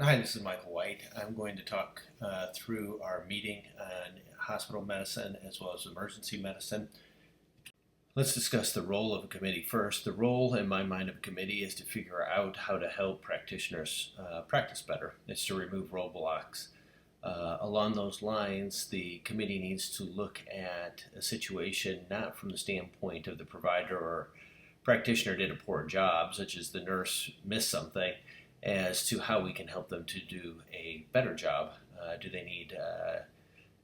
Hi, this is Michael White. I'm going to talk through our meeting on hospital medicine as well as emergency medicine. Let's discuss the role of a committee first. The role, in my mind, of a committee is to figure out how to help practitioners practice better. It's to remove roadblocks. Along those lines, the committee needs to look at a situation not from the standpoint of the provider or practitioner did a poor job, such as the nurse missed something, as to how we can help them to do a better job. Do they need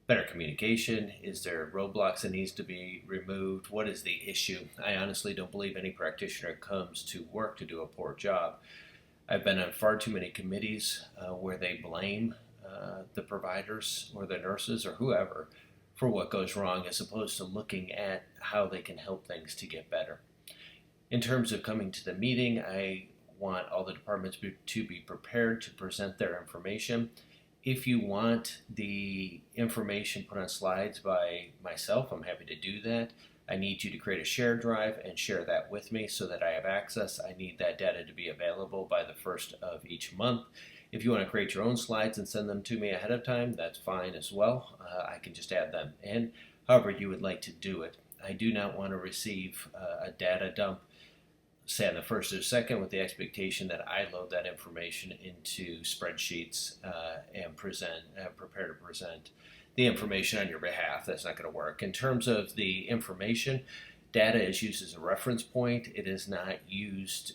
better communication? Is there roadblocks that needs to be removed? What is the issue? I honestly don't believe any practitioner comes to work to do a poor job. I've been on far too many committees where they blame the providers or the nurses or whoever for what goes wrong as opposed to looking at how they can help things to get better. In terms of coming to the meeting, I want all the departments to be prepared to present their information. If you want the information put on slides by myself, I'm happy to do that. I need you to create a shared drive and share that with me so that I have access. I need that data to be available by the first of each month. If you want to create your own slides and send them to me ahead of time, that's fine as well. I can just add them in, however you would like to do it. I do not want to receive a data dump, say on the first or second, with the expectation that I load that information into spreadsheets and prepare to present the information on your behalf. That's not going to work. In terms of the information, data is used as a reference point. It is not used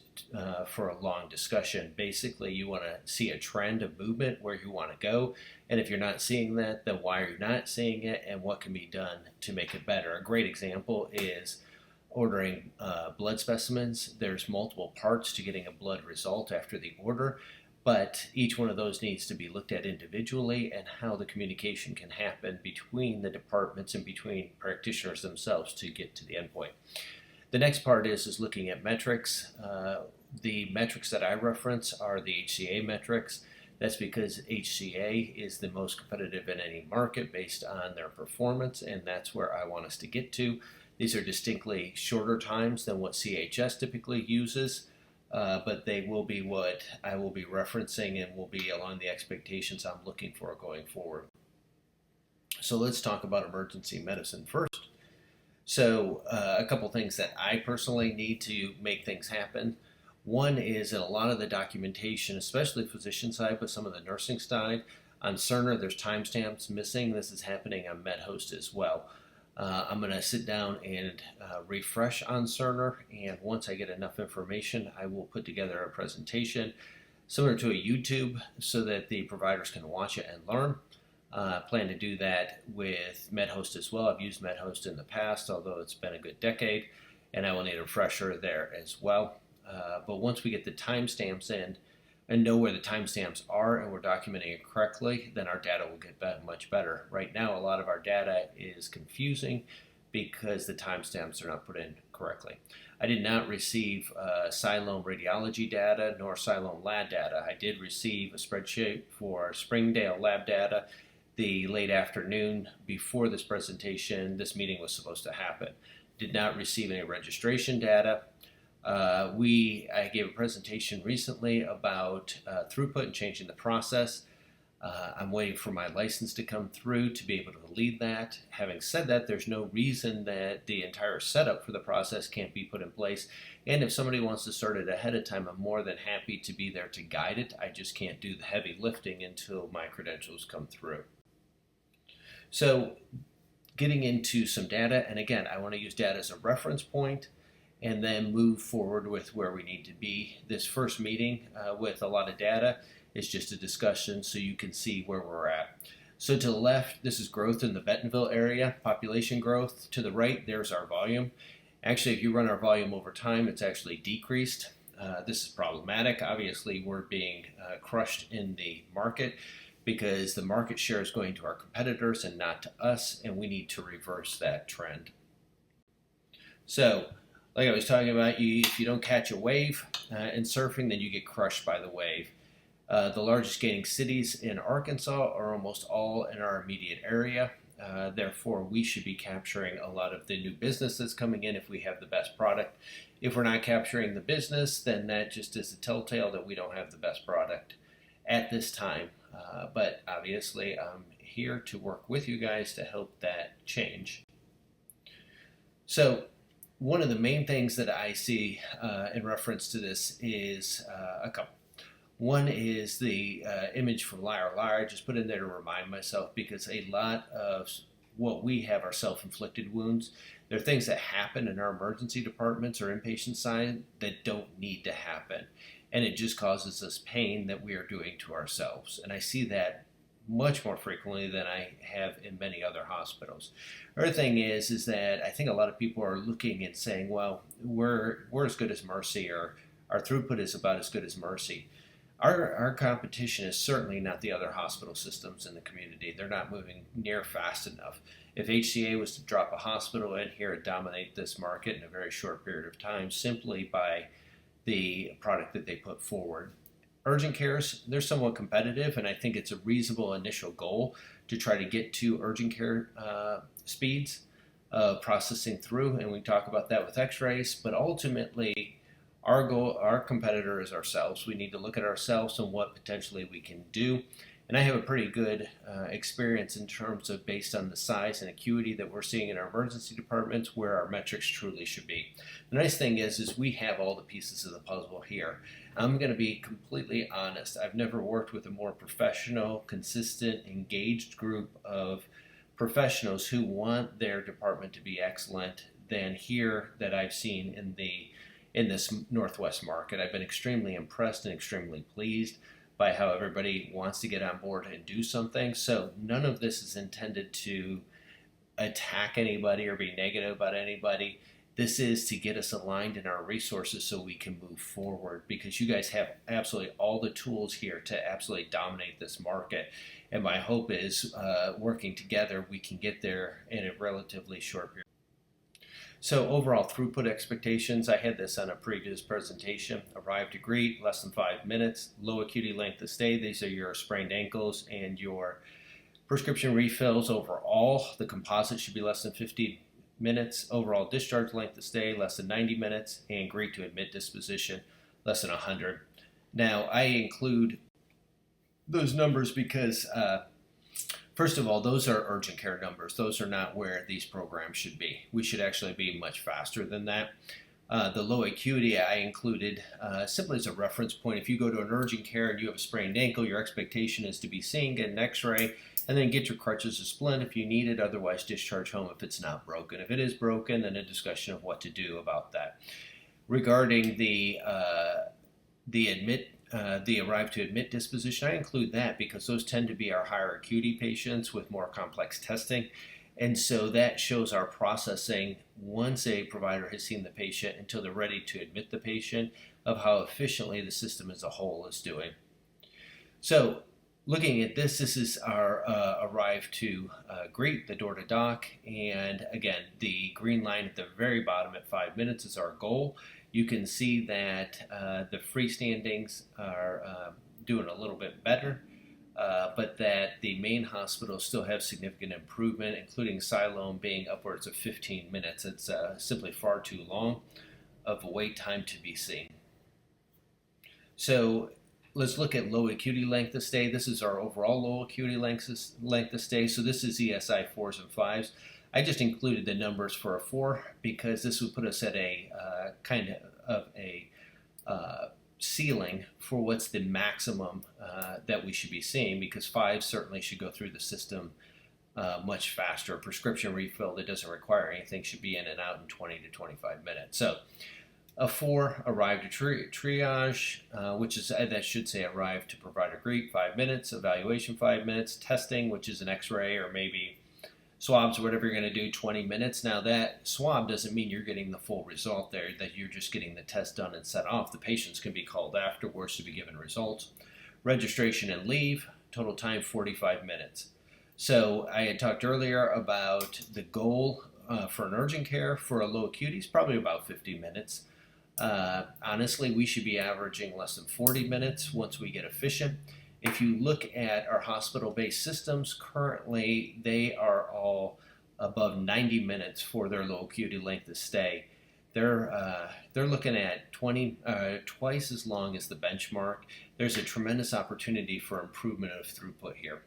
for a long discussion. Basically, you want to see a trend of movement where you want to go. And if you're not seeing that, then why are you not seeing it and what can be done to make it better? A great example is ordering blood specimens. There's multiple parts to getting a blood result after the order, but each one of those needs to be looked at individually and how the communication can happen between the departments and between practitioners themselves to get to the endpoint. The next part is looking at metrics. The metrics that I reference are the HCA metrics. That's because HCA is the most competitive in any market based on their performance, and that's where I want us to get to. These are distinctly shorter times than what CHS typically uses, but they will be what I will be referencing and will be along the expectations I'm looking for going forward. So let's talk about emergency medicine first. So a couple things that I personally need to make things happen. One is in a lot of the documentation, especially physician side, but some of the nursing side, on Cerner, there's timestamps missing. This is happening on MedHost as well. I'm going to sit down and refresh on Cerner, and once I get enough information, I will put together a presentation similar to a YouTube so that the providers can watch it and learn. Plan to do that with MedHost as well. I've used MedHost in the past, although it's been a good decade, and I will need a refresher there as well. But once we get the timestamps in and know where the timestamps are and we're documenting it correctly, then our data will get much better. Right now, a lot of our data is confusing because the timestamps are not put in correctly. I did not receive Siloam radiology data nor Siloam lab data. I did receive a spreadsheet for Springdale lab data the late afternoon before this presentation. This meeting was supposed to happen. Did not receive any registration data. I gave a presentation recently about throughput and changing the process. I'm waiting for my license to come through to be able to lead that. Having said that, there's no reason that the entire setup for the process can't be put in place. And if somebody wants to start it ahead of time, I'm more than happy to be there to guide it. I just can't do the heavy lifting until my credentials come through. So getting into some data, and again, I want to use data as a reference point and then move forward with where we need to be. This first meeting with a lot of data is just a discussion so you can see where we're at. So to the left, this is growth in the Bentonville area, population growth. To the right, there's our volume. Actually, if you run our volume over time, it's actually decreased. This is problematic. Obviously, we're being crushed in the market because the market share is going to our competitors and not to us, and we need to reverse that trend. So, like I was talking about, if you don't catch a wave in surfing, then you get crushed by the wave. The largest gaining cities in Arkansas are almost all in our immediate area. Therefore, we should be capturing a lot of the new business that's coming in if we have the best product. If we're not capturing the business, then that just is a telltale that we don't have the best product. at this time. But obviously, I'm here to work with you guys to help that change. So, one of the main things that I see in reference to this is a couple. One is the image from Liar Liar. I just put in there to remind myself because a lot of what we have are self-inflicted wounds. There are things that happen in our emergency departments or inpatient side that don't need to happen. And it just causes us pain that we are doing to ourselves. And I see that much more frequently than I have in many other hospitals. Other thing is that I think a lot of people are looking and saying, well, we're as good as Mercy, or our throughput is about as good as Mercy. Our competition is certainly not the other hospital systems in the community. They're not moving near fast enough. If HCA was to drop a hospital in here and dominate this market in a very short period of time simply by the product that they put forward. Urgent cares, they're somewhat competitive, and I think it's a reasonable initial goal to try to get to urgent care speeds of processing through, and we talk about that with x-rays, but ultimately our goal, our competitor is ourselves. We need to look at ourselves and what potentially we can do. And I have a pretty good experience in terms of based on the size and acuity that we're seeing in our emergency departments where our metrics truly should be. The nice thing is we have all the pieces of the puzzle here. I'm going to be completely honest. I've never worked with a more professional, consistent, engaged group of professionals who want their department to be excellent than here that I've seen in this Northwest market. I've been extremely impressed and extremely pleased by how everybody wants to get on board and do something. So none of this is intended to attack anybody or be negative about anybody. This is to get us aligned in our resources so we can move forward, because you guys have absolutely all the tools here to absolutely dominate this market. And my hope is working together, we can get there in a relatively short period. So overall throughput expectations, I had this on a previous presentation. Arrive to greet, less than 5 minutes. Low acuity length of stay, these are your sprained ankles and your prescription refills overall. The composite should be less than 50 minutes. Overall discharge length of stay, less than 90 minutes. And greet to admit disposition, less than 100. Now, I include those numbers because first of all, those are urgent care numbers. Those are not where these programs should be. We should actually be much faster than that. The low acuity I included simply as a reference point. If you go to an urgent care and you have a sprained ankle, your expectation is to be seen, get an x-ray, and then get your crutches or splint if you need it. Otherwise, discharge home if it's not broken. If it is broken, then a discussion of what to do about that. Regarding the arrive to admit disposition, I include that because those tend to be our higher acuity patients with more complex testing. And so that shows our processing once a provider has seen the patient until they're ready to admit the patient of how efficiently the system as a whole is doing. So looking at this is our arrive to greet, the door to dock. And again, the green line at the very bottom at 5 minutes is our goal. You can see that the freestandings are doing a little bit better, but that the main hospitals still have significant improvement, including Siloam being upwards of 15 minutes. It's simply far too long of a wait time to be seen. So let's look at low acuity length of stay. This is our overall low acuity length of stay. So this is ESI 4s and 5s. I just included the numbers for a 4 because this would put us at a kind of a ceiling for what's the maximum that we should be seeing, because 5 certainly should go through the system much faster. A prescription refill that doesn't require anything should be in and out in 20 to 25 minutes. So a 4, arrive to triage, which is, that should say arrive to provider greet, 5 minutes, evaluation 5 minutes, testing, which is an x-ray or maybe swabs, whatever you're going to do, 20 minutes. Now that swab doesn't mean you're getting the full result there, that you're just getting the test done and set off. The patients can be called afterwards to be given results. Registration and leave, total time 45 minutes. So I had talked earlier about the goal for an urgent care for a low acuity is probably about 50 minutes. Honestly, we should be averaging less than 40 minutes once we get efficient. If you look at our hospital-based systems, currently they are all above 90 minutes for their low acuity length of stay. They're looking at twice as long as the benchmark. there's a tremendous opportunity for improvement of throughput here.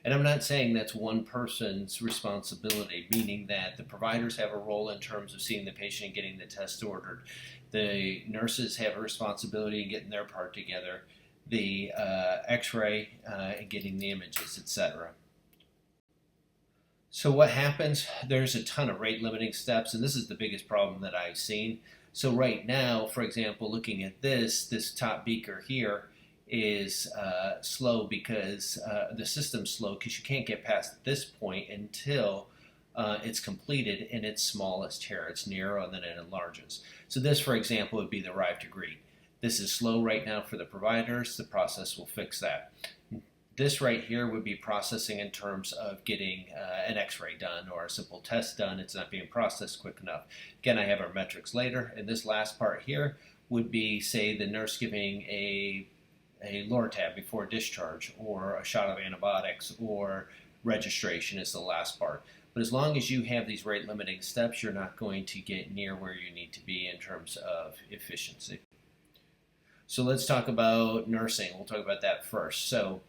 And I'm not saying that's one person's responsibility, meaning that the providers have a role in terms of seeing the patient and getting the test ordered. The nurses have a responsibility in getting their part together, the x-ray and getting the images, etc. So what happens? There's a ton of rate limiting steps, and this is the biggest problem that I've seen. So right now, for example, looking at this top beaker here is slow because the system's slow because you can't get past this point until it's completed in its smallest here. It's narrow and then it enlarges. So this, for example, would be the arrive to greet. This is slow right now for the providers. The process will fix that. This right here would be processing in terms of getting an x-ray done or a simple test done. It's not being processed quick enough. Again, I have our metrics later. And this last part here would be, say, the nurse giving a Lortab before discharge, or a shot of antibiotics, or registration is the last part. But as long as you have these rate limiting steps, you're not going to get near where you need to be in terms of efficiency. So let's talk about nursing. We'll talk about that first. So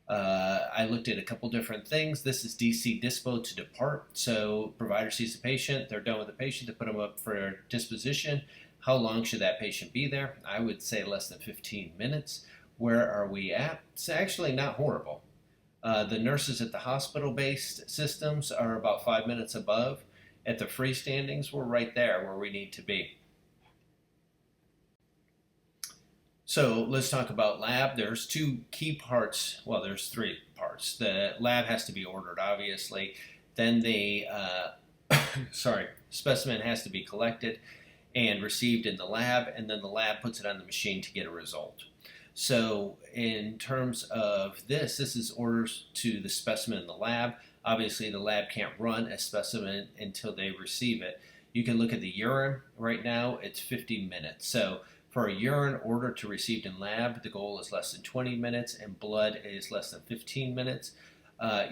I looked at a couple different things. This is DC dispo to depart. So provider sees the patient, they're done with the patient, they put them up for disposition. How long should that patient be there? I would say less than 15 minutes. Where are we at? It's actually not horrible. The nurses at the hospital-based systems are about 5 minutes above. At the freestandings, we're right there where we need to be. So let's talk about lab. There's two key parts. Well, there's three parts. The lab has to be ordered, obviously. Then the specimen has to be collected and received in the lab, and then the lab puts it on the machine to get a result. So in terms of this is orders to the specimen in the lab. Obviously, the lab can't run a specimen until they receive it. You can look at the urine. Right now, it's 50 minutes. So for a urine order to received in lab, the goal is less than 20 minutes, and blood is less than 15 minutes.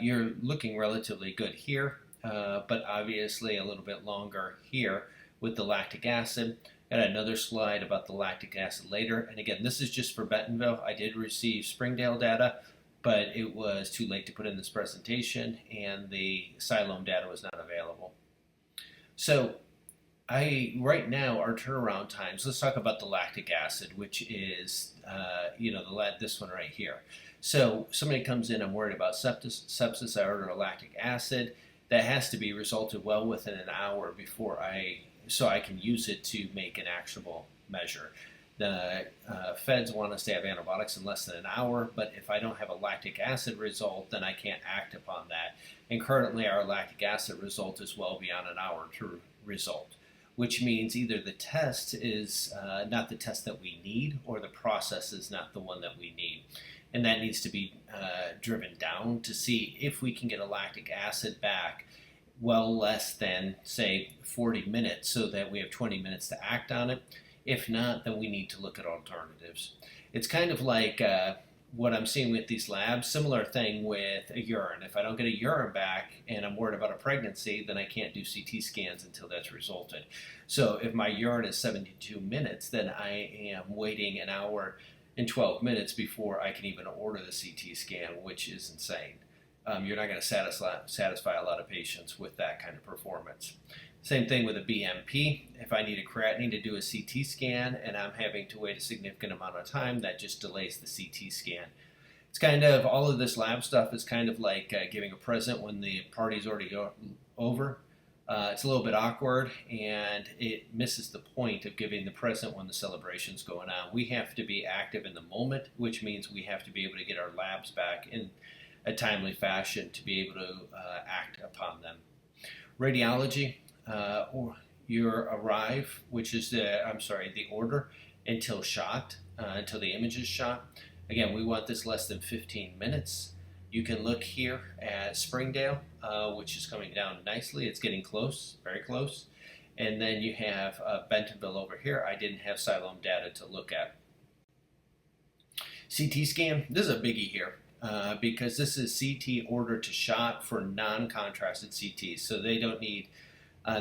You're looking relatively good here, but obviously a little bit longer here with the lactic acid. Got another slide about the lactic acid later. And again, this is just for Bentonville. I did receive Springdale data, but it was too late to put in this presentation, and the Siloam data was not available. So right now, our turnaround times, let's talk about the lactic acid, which is, this one right here. So somebody comes in, I'm worried about sepsis, I order a lactic acid. That has to be resulted well within an hour before so I can use it to make an actionable measure. The feds want us to have antibiotics in less than an hour, but if I don't have a lactic acid result, then I can't act upon that. And currently our lactic acid result is well beyond an hour to result, which means either the test is not the test that we need, or the process is not the one that we need. And that needs to be driven down to see if we can get a lactic acid back well less than, say, 40 minutes, so that we have 20 minutes to act on it. If not, then we need to look at alternatives. It's kind of like what I'm seeing with these labs, similar thing with a urine. If I don't get a urine back and I'm worried about a pregnancy, then I can't do CT scans until that's resulted. So if my urine is 72 minutes, then I am waiting an hour and 12 minutes before I can even order the CT scan, which is insane. You're not going to satisfy a lot of patients with that kind of performance. Same thing with a BMP. If I need a creatinine to do a CT scan and I'm having to wait a significant amount of time, that just delays the CT scan. It's kind of, all of this lab stuff is kind of like giving a present when the party's already over. It's a little bit awkward, and it misses the point of giving the present when the celebration's going on. We have to be active in the moment, which means we have to be able to get our labs back in a timely fashion to be able to act upon them. Radiology, or your arrive, which is the order until shot, until the image is shot. Again, we want this less than 15 minutes. You can look here at Springdale, which is coming down nicely. It's getting close, very close. And then you have Bentonville over here. I didn't have Siloam data to look at. CT scan, this is a biggie here. Because this is CT order to shot for non-contrasted CTs. So they don't need,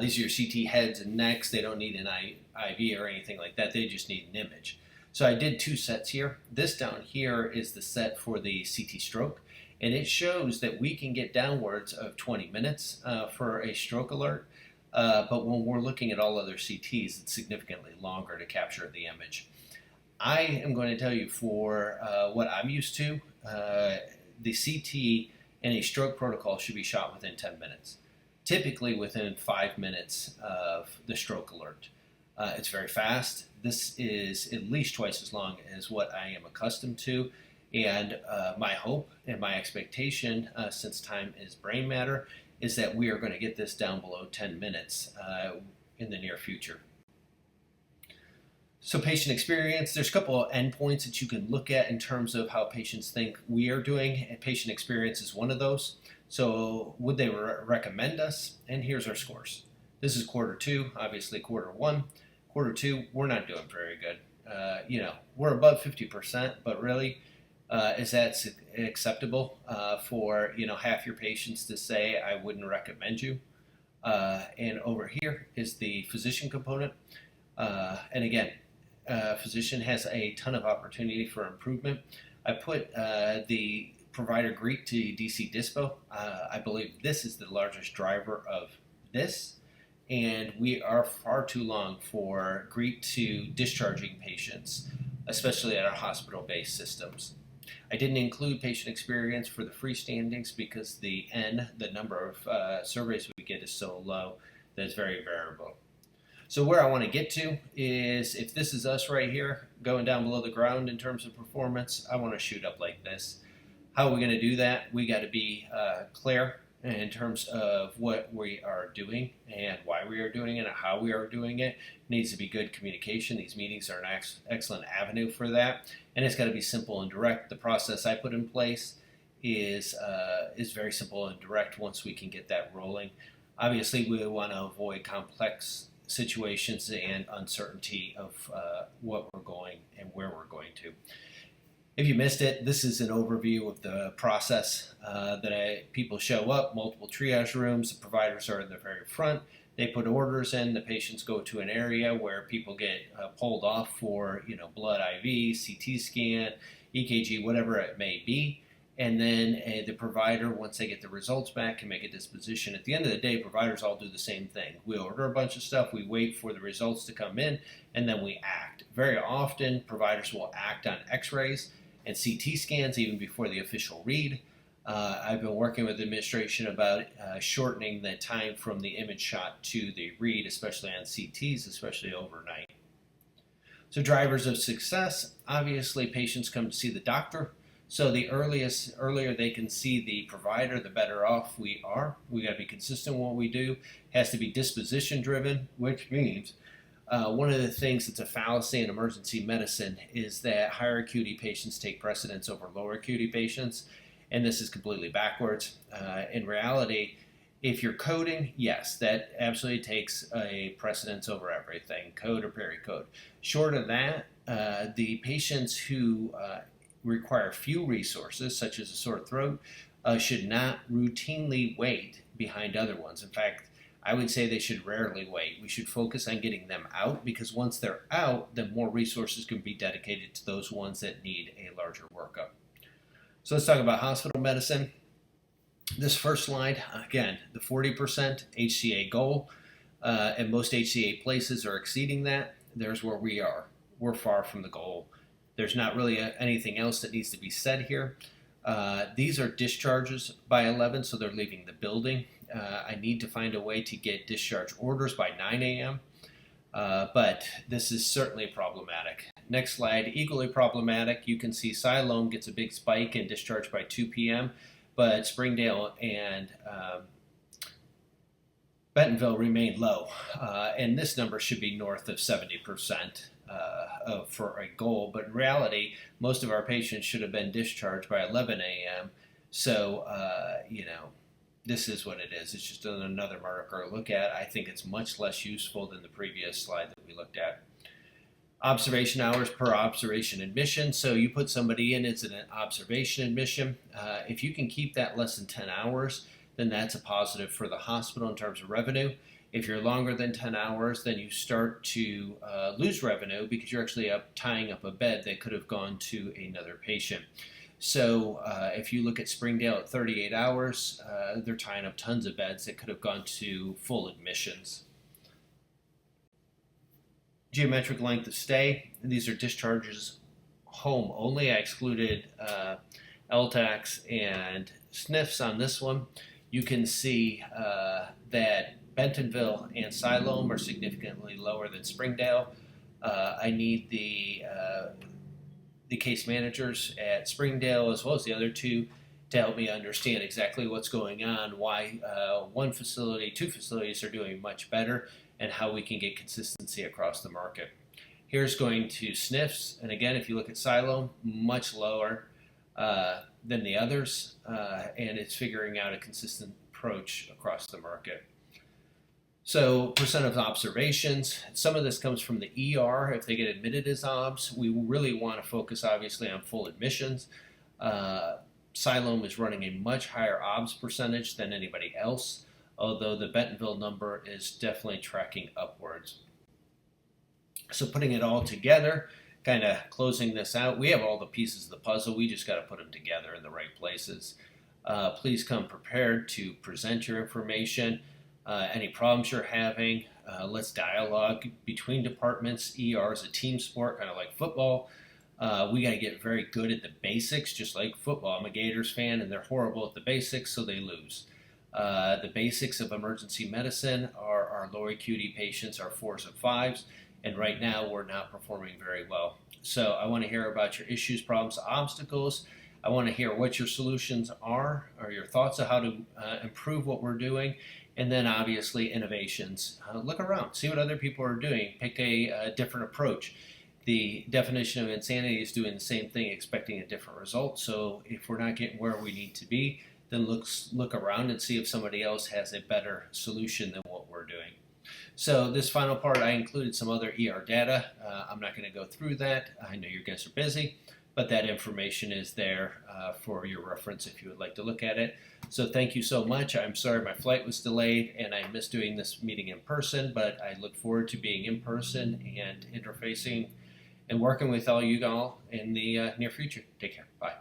these are your CT heads and necks. They don't need an IV or anything like that. They just need an image. So I did 2 sets here. This down here is the set for the CT stroke, and it shows that we can get downwards of 20 minutes for a stroke alert. But when we're looking at all other CTs, it's significantly longer to capture the image. I am going to tell you for what I'm used to, the CT in a stroke protocol should be shot within 10 minutes, typically within 5 minutes of the stroke alert. It's very fast. This is at least twice as long as what I am accustomed to. And my hope and my expectation, since time is brain matter, is that we are going to get this down below 10 minutes in the near future. So patient experience, there's a couple of endpoints that you can look at in terms of how patients think we are doing, and patient experience is one of those. So would they recommend us? And here's our scores. This is quarter 2, obviously quarter 1. Quarter 2, we're not doing very good. We're above 50%, but really, is that acceptable for half your patients to say I wouldn't recommend you? And over here is the physician component. And again, physician has a ton of opportunity for improvement. I put the provider Greek to DC Dispo. I believe this is the largest driver of this, and we are far too long for Greek to discharging patients, especially at our hospital-based systems. I didn't include patient experience for the freestandings because the number of surveys we get is so low that it's very variable. So where I want to get to is, if this is us right here, going down below the ground in terms of performance, I want to shoot up like this. How are we going to do that? We got to be clear in terms of what we are doing and why we are doing it and how we are doing it. It needs to be good communication. These meetings are an excellent avenue for that. And it's got to be simple and direct. The process I put in place is very simple and direct once we can get that rolling. Obviously, we want to avoid complex situations and uncertainty of what we're going and where we're going to. If you missed it, this is an overview of the process people show up, multiple triage rooms, the providers are in the very front, they put orders in, the patients go to an area where people get pulled off for blood IV, CT scan, EKG, whatever it may be. And then the provider, once they get the results back, can make a disposition. At the end of the day, providers all do the same thing. We order a bunch of stuff, we wait for the results to come in, and then we act. Very often, providers will act on x-rays and CT scans even before the official read. I've been working with the administration about shortening the time from the image shot to the read, especially on CTs, especially overnight. So drivers of success, obviously patients come to see the doctor. So the earlier they can see the provider, the better off we are. We got to be consistent in what we do. It has to be disposition driven, which means one of the things that's a fallacy in emergency medicine is that higher acuity patients take precedence over lower acuity patients, and this is completely backwards. In reality, if you're coding, yes, that absolutely takes a precedence over everything, code or pericode. Short of that, the patients who require few resources, such as a sore throat, should not routinely wait behind other ones. In fact, I would say they should rarely wait. We should focus on getting them out, because once they're out, then more resources can be dedicated to those ones that need a larger workup. So let's talk about hospital medicine. This first slide, again, the 40% HCA goal, and most HCA places are exceeding that. There's where we are. We're far from the goal. There's not really anything else that needs to be said here. These are discharges by 11, so they're leaving the building. I need to find a way to get discharge orders by 9 a.m., but this is certainly problematic. Next slide, equally problematic. You can see Siloam gets a big spike in discharge by 2 p.m., but Springdale and Bentonville remain low, and this number should be north of 70%. For a goal, but in reality, most of our patients should have been discharged by 11 a.m. So, this is what it is. It's just another marker to look at. I think it's much less useful than the previous slide that we looked at. Observation hours per observation admission. So you put somebody in, it's an observation admission. If you can keep that less than 10 hours, then that's a positive for the hospital in terms of revenue. If you're longer than 10 hours, then you start to lose revenue because you're actually tying up a bed that could have gone to another patient. So if you look at Springdale at 38 hours, they're tying up tons of beds that could have gone to full admissions. Geometric length of stay. These are discharges home only. I excluded LTACs and SNFs on this one. You can see that Bentonville and Siloam are significantly lower than Springdale. I need the case managers at Springdale as well as the other two to help me understand exactly what's going on, why one facility, two facilities are doing much better, and how we can get consistency across the market. Here's going to SNFs, and again, if you look at Siloam, much lower than the others, and it's figuring out a consistent approach across the market. So percent of observations, some of this comes from the ER. If they get admitted as OBS, we really want to focus obviously on full admissions. Siloam is running a much higher OBS percentage than anybody else, although the Bentonville number is definitely tracking upwards. So putting it all together, kind of closing this out, we have all the pieces of the puzzle. We just got to put them together in the right places. Please come prepared to present your information. Any problems you're having, let's dialogue between departments. ER is a team sport, kind of like football. We got to get very good at the basics, just like football. I'm a Gators fan, and they're horrible at the basics, so they lose. The basics of emergency medicine are our low acuity patients are 4s and 5s, and right now we're not performing very well. So I want to hear about your issues, problems, obstacles. I want to hear what your solutions are, or your thoughts of how to improve what we're doing. And then obviously innovations. Look around, see what other people are doing. Pick a different approach. The definition of insanity is doing the same thing, expecting a different result. So if we're not getting where we need to be, then look around and see if somebody else has a better solution than what we're doing. So this final part, I included some other ER data. I'm not going to go through that. I know you guys are busy, but that information is there for your reference if you would like to look at it. So thank you so much. I'm sorry my flight was delayed and I missed doing this meeting in person, but I look forward to being in person and interfacing and working with all you all in the near future. Take care. Bye.